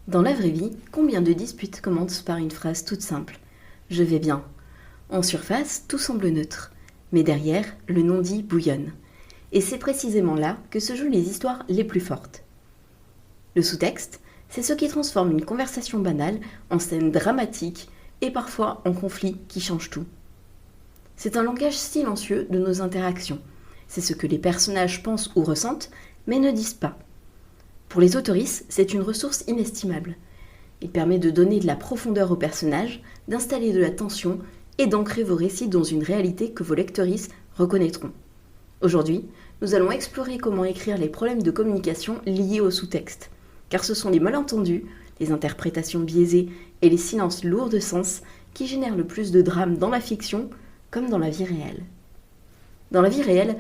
Dans la vraie vie, combien de disputes commencent par une phrase toute simple ? Je vais bien. En surface, tout semble neutre, mais derrière, le non-dit bouillonne. Et c'est précisément là que se jouent les histoires les plus fortes. Le sous-texte, c'est ce qui transforme une conversation banale en scène dramatique et parfois en conflit qui change tout. C'est un langage silencieux de nos interactions. C'est ce que les personnages pensent ou ressentent, mais ne disent pas. Pour les autoristes, c'est une ressource inestimable. Il permet de donner de la profondeur aux personnages, d'installer de la tension et d'ancrer vos récits dans une réalité que vos lectrices reconnaîtront. Aujourd'hui, nous allons explorer comment écrire les problèmes de communication liés au sous-texte, car ce sont les malentendus, les interprétations biaisées et les silences lourds de sens qui génèrent le plus de drames dans la fiction comme dans la vie réelle. Dans la vie réelle,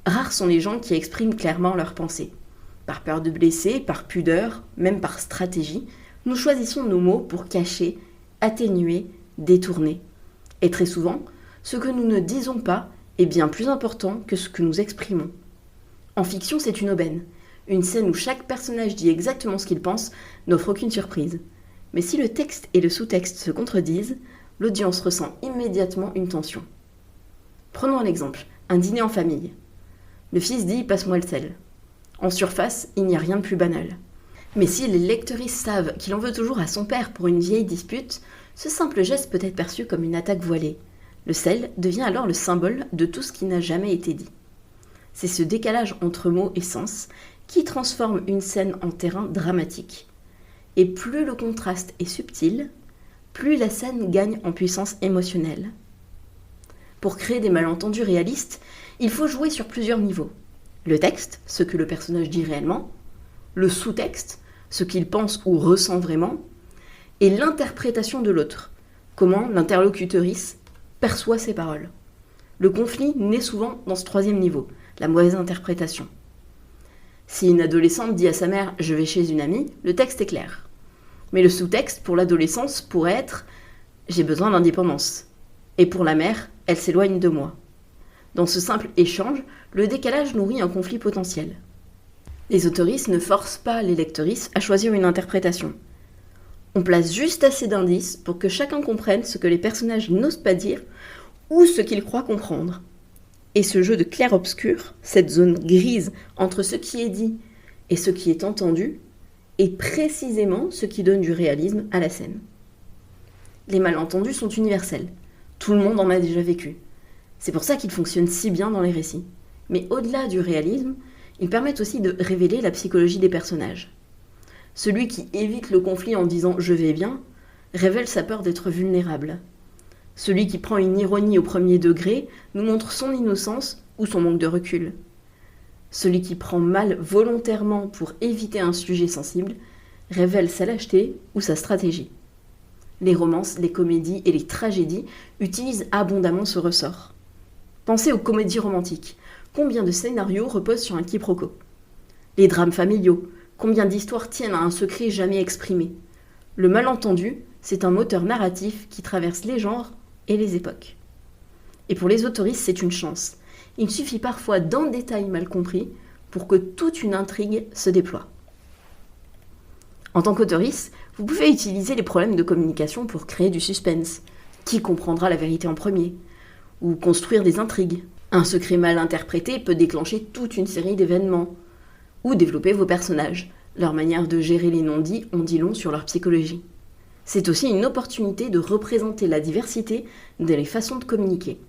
rares sont les gens qui expriment clairement leurs pensées. Par peur de blesser, par pudeur, même par stratégie, nous choisissons nos mots pour cacher, atténuer, détourner. Et très souvent, ce que nous ne disons pas est bien plus important que ce que nous exprimons. En fiction, c'est une aubaine. Une scène où chaque personnage dit exactement ce qu'il pense n'offre aucune surprise. Mais si le texte et le sous-texte se contredisent, l'audience ressent immédiatement une tension. Prenons un exemple, un dîner en famille. Le fils dit « passe-moi le sel ». En surface, il n'y a rien de plus banal. Mais si les lectrices savent qu'il en veut toujours à son père pour une vieille dispute, ce simple geste peut être perçu comme une attaque voilée. Le sel devient alors le symbole de tout ce qui n'a jamais été dit. C'est ce décalage entre mots et sens qui transforme une scène en terrain dramatique. Et plus le contraste est subtil, plus la scène gagne en puissance émotionnelle. Pour créer des malentendus réalistes, il faut jouer sur plusieurs niveaux. Le texte, ce que le personnage dit réellement, le sous-texte, ce qu'il pense ou ressent vraiment, et l'interprétation de l'autre, comment l'interlocutrice perçoit ses paroles. Le conflit naît souvent dans ce troisième niveau, la mauvaise interprétation. Si une adolescente dit à sa mère « je vais chez une amie », le texte est clair. Mais le sous-texte pour l'adolescence pourrait être « j'ai besoin d'indépendance ». Et pour la mère, elle s'éloigne de moi. Dans ce simple échange, le décalage nourrit un conflit potentiel. Les autoristes ne forcent pas les lectrices à choisir une interprétation. On place juste assez d'indices pour que chacun comprenne ce que les personnages n'osent pas dire ou ce qu'ils croient comprendre. Et ce jeu de clair-obscur, cette zone grise entre ce qui est dit et ce qui est entendu, est précisément ce qui donne du réalisme à la scène. Les malentendus sont universels. Tout le monde en a déjà vécu. C'est pour ça qu'ils fonctionnent si bien dans les récits. Mais au-delà du réalisme, ils permettent aussi de révéler la psychologie des personnages. Celui qui évite le conflit en disant « je vais bien » révèle sa peur d'être vulnérable. Celui qui prend une ironie au premier degré nous montre son innocence ou son manque de recul. Celui qui prend mal volontairement pour éviter un sujet sensible révèle sa lâcheté ou sa stratégie. Les romances, les comédies et les tragédies utilisent abondamment ce ressort. Pensez aux comédies romantiques. Combien de scénarios reposent sur un quiproquo ? Les drames familiaux. Combien d'histoires tiennent à un secret jamais exprimé ? Le malentendu, c'est un moteur narratif qui traverse les genres et les époques. Et pour les autoristes, c'est une chance. Il suffit parfois d'un détail mal compris pour que toute une intrigue se déploie. En tant qu'autoriste, vous pouvez utiliser les problèmes de communication pour créer du suspense. Qui comprendra la vérité en premier ? Ou construire des intrigues. Un secret mal interprété peut déclencher toute une série d'événements. Ou développer vos personnages. Leur manière de gérer les non-dits en dit long sur leur psychologie. C'est aussi une opportunité de représenter la diversité dans les façons de communiquer.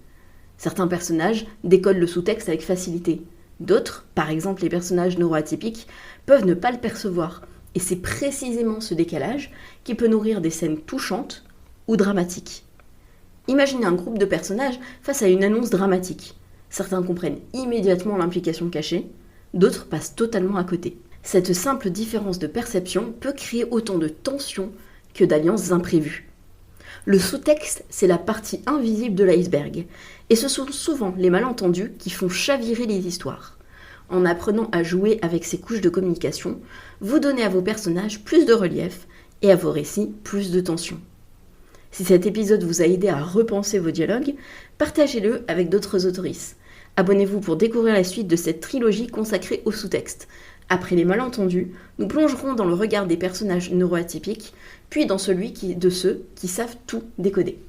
Certains personnages décodent le sous-texte avec facilité. D'autres, par exemple les personnages neuroatypiques, peuvent ne pas le percevoir. Et c'est précisément ce décalage qui peut nourrir des scènes touchantes ou dramatiques. Imaginez un groupe de personnages face à une annonce dramatique. Certains comprennent immédiatement l'implication cachée, d'autres passent totalement à côté. Cette simple différence de perception peut créer autant de tensions que d'alliances imprévues. Le sous-texte, c'est la partie invisible de l'iceberg, et ce sont souvent les malentendus qui font chavirer les histoires. En apprenant à jouer avec ces couches de communication, vous donnez à vos personnages plus de relief et à vos récits plus de tension. Si cet épisode vous a aidé à repenser vos dialogues, partagez-le avec d'autres autoristes. Abonnez-vous pour découvrir la suite de cette trilogie consacrée au sous-texte. Après les malentendus, nous plongerons dans le regard des personnages neuroatypiques, puis dans celui de ceux qui savent tout décoder.